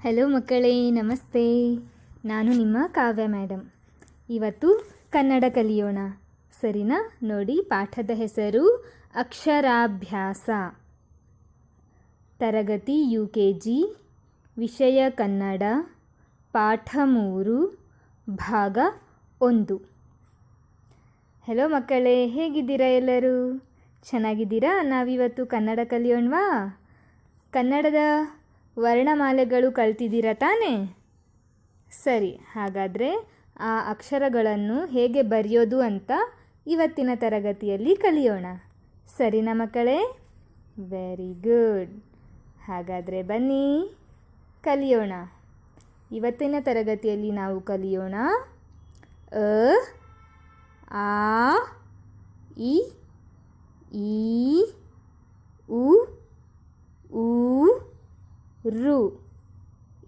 Hello ಮಕ್ಕಳೇ, ನಮಸ್ತೆ. ನಾನು ನಿಮ್ಮ ಕಾವ್ಯ ಮೇಡಮ್. ಇವತ್ತು ಕನ್ನಡ ಕಲಿಯೋಣ, ಸರಿನಾ? ನೋಡಿ, ಪಾಠದ ಹೆಸರು ಅಕ್ಷರಾಭ್ಯಾಸ. ತರಗತಿ UKG, ವಿಷಯ ಕನ್ನಡ, ಪಾಠ 3, ಭಾಗ 1. ಹಲೋ ಮಕ್ಕಳೇ, ಹೇಗಿದ್ದೀರಾ ಎಲ್ಲರೂ? ಚೆನ್ನಾಗಿದ್ದೀರಾ? ನಾವಿವತ್ತು ಕನ್ನಡ ಕಲಿಯೋಣವಾ? ಕನ್ನಡದ ವರ್ಣಮಾಲೆಗಳು ಕಲ್ತಿದ್ದೀರಾ ತಾನೇ? ಸರಿ, ಹಾಗಾದರೆ ಆ ಅಕ್ಷರಗಳನ್ನು ಹೇಗೆ ಬರೆಯೋದು ಅಂತ ಇವತ್ತಿನ ತರಗತಿಯಲ್ಲಿ ಕಲಿಯೋಣ. ಸರಿನಾ ಮಕ್ಕಳೇ? Very good. ಹಾಗಾದರೆ ಬನ್ನಿ ಕಲಿಯೋಣ. ಇವತ್ತಿನ ತರಗತಿಯಲ್ಲಿ ನಾವು ಕಲಿಯೋಣ ಅ, ಆ, ಇ, ಈ, ಉ, ಊ, ರು,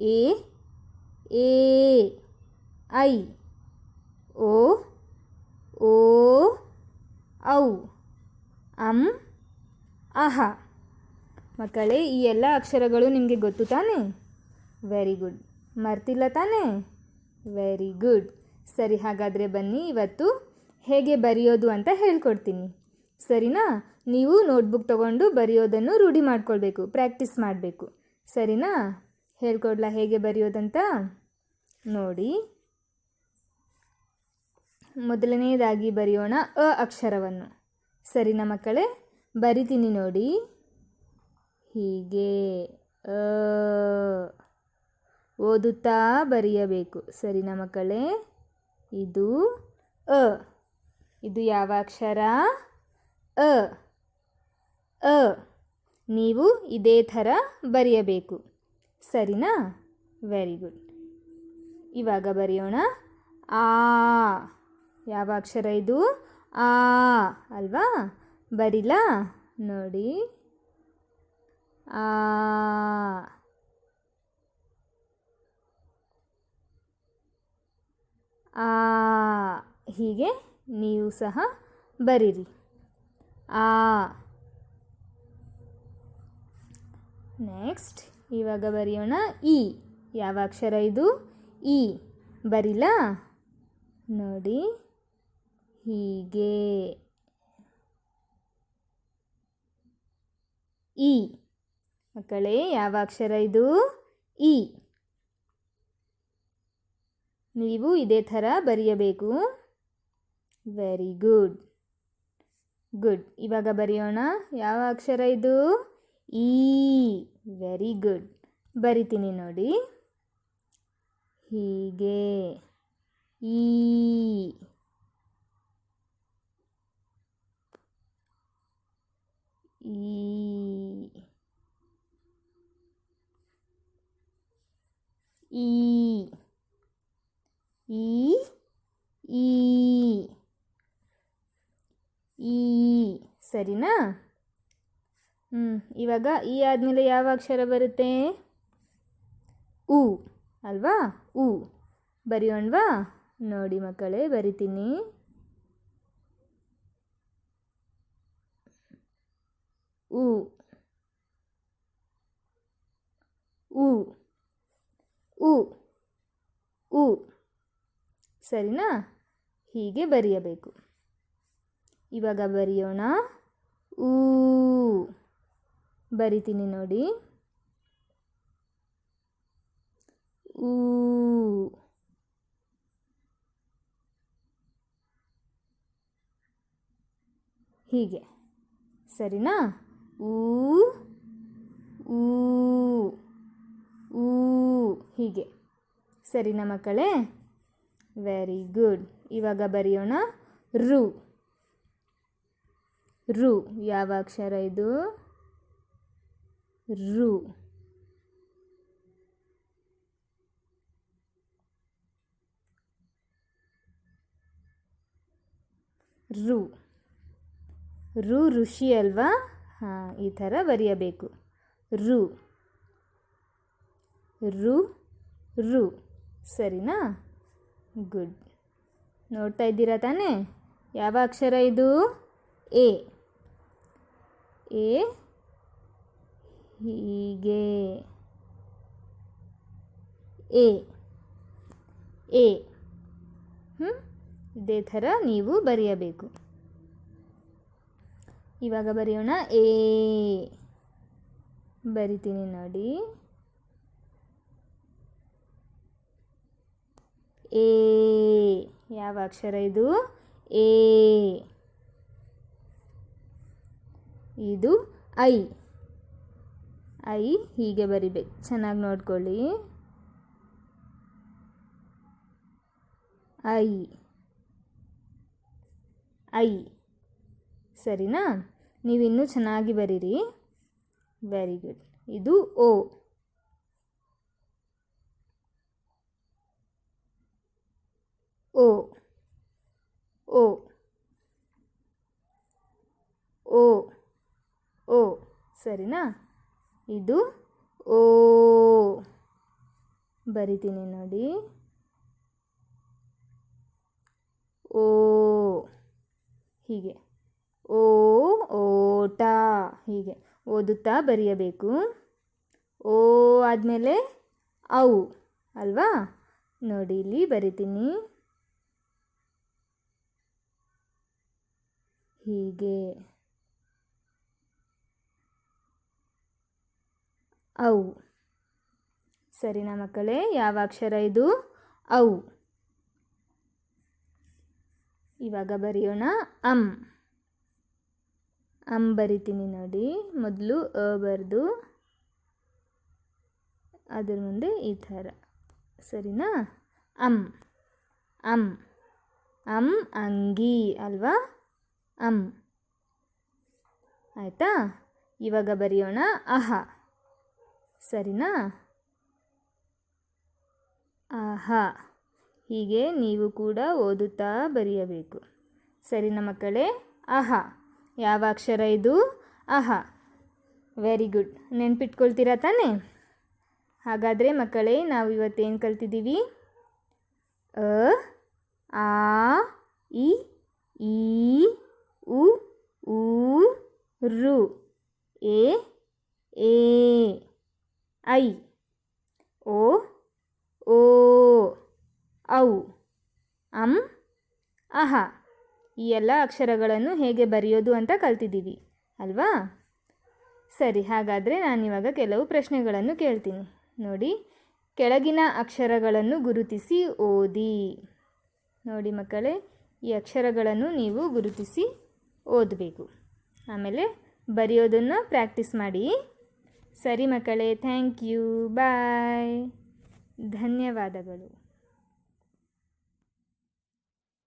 ಎ, ಐ, ಓ, ಔ, ಅಂ, ಅಹ. ಮಕ್ಕಳೇ, ಈ ಎಲ್ಲ ಅಕ್ಷರಗಳು ನಿಮಗೆ ಗೊತ್ತು ತಾನೇ? Very good. ಮರ್ತಿಲ್ಲ ತಾನೇ? Very good. ಸರಿ, ಹಾಗಾದರೆ ಬನ್ನಿ ಇವತ್ತು ಹೇಗೆ ಬರೆಯೋದು ಅಂತ ಹೇಳ್ಕೊಡ್ತೀನಿ. ಸರಿನಾ? ನೀವು ನೋಟ್ಬುಕ್ ತಗೊಂಡು ಬರೆಯೋದನ್ನು ರೂಢಿ ಮಾಡ್ಕೊಳ್ಬೇಕು, ಪ್ರಾಕ್ಟೀಸ್ ಮಾಡಬೇಕು. ಸರಿನಾ? ಹೇಳ್ಕೊಡ್ಲಾ ಹೇಗೆ ಬರೆಯೋದಂತ? ನೋಡಿ, ಮೊದಲನೇದಾಗಿ ಬರೆಯೋಣ ಅ ಅಕ್ಷರವನ್ನು. ಸರಿನಾ ಮಕ್ಕಳೇ? ಬರಿತೀನಿ ನೋಡಿ, ಹೀಗೆ ಅ ಓದುತ್ತಾ ಬರೆಯಬೇಕು. ಸರಿನಾ ಮಕ್ಕಳೇ? ಇದು ಅ. ಇದು ಯಾವ ಅಕ್ಷರ? ಅ. ಅ. ನೀವು ಇದೇ ಥರ ಬರೆಯಬೇಕು. ಸರಿನಾ? Very good. ಇವಾಗ ಬರೆಯೋಣ ಆ. ಯಾವ ಅಕ್ಷರ ಇದು? ಆ ಅಲ್ವಾ? ಬರಿಲಾ? ನೋಡಿ, ಆ. ಆ. ಹೀಗೆ ನೀವು ಸಹ ಬರೀರಿ. ಆ. ನೆಕ್ಸ್ಟ್ ಇವಾಗ ಬರೆಯೋಣ ಇ. ಯಾವ ಅಕ್ಷರ ಇದು? ಇ. ಬರಿಲಾ? ನೋಡಿ, ಹೀಗೆ ಇ. ಮಕ್ಕಳೇ, ಯಾವ ಅಕ್ಷರ ಇದು? ಇ. ನೀವು ಇದೇ ಥರ ಬರೆಯಬೇಕು. Very good. ಗುಡ್. ಇವಾಗ ಬರೆಯೋಣ. ಯಾವ ಅಕ್ಷರ ಇದು? ಈ. Very good. ಬರಿತೀನಿ ನೋಡಿ, ಹೀಗೆ ಈ. ಈ. ಸರಿನಾ? ಇವಾಗ ಈ ಆದಮೇಲೆ ಯಾವ ಅಕ್ಷರ ಬರುತ್ತೆ? ಉ ಅಲ್ವಾ? ಉ. ಬರೆಯೋಣವಾ? ನೋಡಿ ಮಕ್ಕಳೇ, ಬರಿತೀನಿ. ಉ. ಉ. ಉ. ಉ. ಸರಿನಾ? ಹೀಗೆ ಬರೆಯಬೇಕು. ಇವಾಗ ಬರೆಯೋಣ ಊ. ಬರಿತೀನಿ ನೋಡಿ, ಊ. ಹೀಗೆ. ಸರಿನಾ? ಊ, ಊ, ಊ. ಹೀಗೆ. ಸರಿನಾ ಮಕ್ಕಳೇ? Very good. ಇವಾಗ ಬರೆಯೋಣ ರು. ರು. ಯಾವ ಅಕ್ಷರ ಇದು? ರು. ರು. ರು ಋಷಿ ಅಲ್ವಾ? ಹಾಂ, ಈ ಥರ ಬರೆಯಬೇಕು. ರು. ರು. ರು. ಸರಿನಾ? ಗುಡ್. ನೋಡ್ತಾ ಇದ್ದೀರಾ ತಾನೇ? ಯಾವ ಅಕ್ಷರ ಇದು? ಎ. ಎ. ಹೀಗೆ ಎ ಎ ಇದೇ ಥರ ನೀವು ಬರೆಯಬೇಕು. ಇವಾಗ ಬರೆಯೋಣ. ಎ ಬರಿತೀನಿ ನೋಡಿ. ಎ ಯಾವ ಅಕ್ಷರ ಇದು? ಎ. ಇದು ಐ. ಐ ಹೀಗೆ ಬರಿಬೇಕು, ಚೆನ್ನಾಗಿ ನೋಡ್ಕೊಳ್ಳಿ. ಐ ಐ ಸರಿನಾ? ನೀವಿನ್ನೂ ಚೆನ್ನಾಗಿ ಬರೀರಿ. Very good. ಇದು ಓ. ಓ ಓ ಓ ಓ ಸರಿನಾ? ಇದು ಓ. ಬರಿತೀನಿ ನೋಡಿ. ಓ ಹೀಗೆ. ಓ ಓಟ ಹೀಗೆ ಓದುತ್ತಾ ಬರೆಯಬೇಕು. ಓ ಆದಮೇಲೆ ಔ ಅಲ್ವಾ? ನೋಡಿ ಇಲ್ಲಿ ಬರಿತೀನಿ ಹೀಗೆ. ಔ ಸರಿನಾ ಮಕ್ಕಳೇ? ಯಾವ ಅಕ್ಷರ ಇದು? ಔ. ಇವಾಗ ಬರೆಯೋಣ. ಅಂ. ಅಂ ಬರಿತೀನಿ ನೋಡಿ. ಮೊದಲು ಅ ಬರೆದು ಅದ್ರ ಮುಂದೆ ಈ ಥರ, ಸರಿನಾ? ಅಂ ಅಂ ಅಂ ಅಂಗಿ ಅಲ್ವಾ? ಅಂ ಆಯಿತಾ? ಇವಾಗ ಬರೆಯೋಣ ಅಹ. ಸರಿನಾ? ಆಹ. ಹೀಗೆ ನೀವು ಕೂಡ ಓದುತ್ತಾ ಬರೆಯಬೇಕು. ಸರಿನಾ ಮಕ್ಕಳೇ? ಅಹ ಯಾವ ಅಕ್ಷರ ಇದು? ಅಹ. Very good. ನೆನ್ಪಿಟ್ಕೊಳ್ತೀರಾ ತಾನೇ? ಹಾಗಾದರೆ ಮಕ್ಕಳೇ, ನಾವು ಇವತ್ತೇನು ಕಲ್ತಿದ್ದೀವಿ? ಅ ಆ ಇ ಈ ಉ ಊ ರು ಎ ಏ ಐ ಓ ಓ ಔ ಅಂ ಅಹ. ಈ ಎಲ್ಲ ಅಕ್ಷರಗಳನ್ನು ಹೇಗೆ ಬರೆಯೋದು ಅಂತ ಕಲ್ತಿದ್ದೀವಿ ಅಲ್ವಾ? ಸರಿ, ಹಾಗಾದರೆ ನಾನಿವಾಗ ಕೆಲವು ಪ್ರಶ್ನೆಗಳನ್ನು ಕೇಳ್ತೀನಿ ನೋಡಿ. ಕೆಳಗಿನ ಅಕ್ಷರಗಳನ್ನು ಗುರುತಿಸಿ ಓದಿ. ನೋಡಿ ಮಕ್ಕಳೇ, ಈ ಅಕ್ಷರಗಳನ್ನು ನೀವು ಗುರುತಿಸಿ ಓದಬೇಕು. ಆಮೇಲೆ ಬರೆಯೋದನ್ನು ಪ್ರಾಕ್ಟೀಸ್ ಮಾಡಿ. ಸರಿ ಮಕ್ಕಳೇ, ಥ್ಯಾಂಕ್ ಯು. ಬಾಯ್. ಧನ್ಯವಾದಗಳು.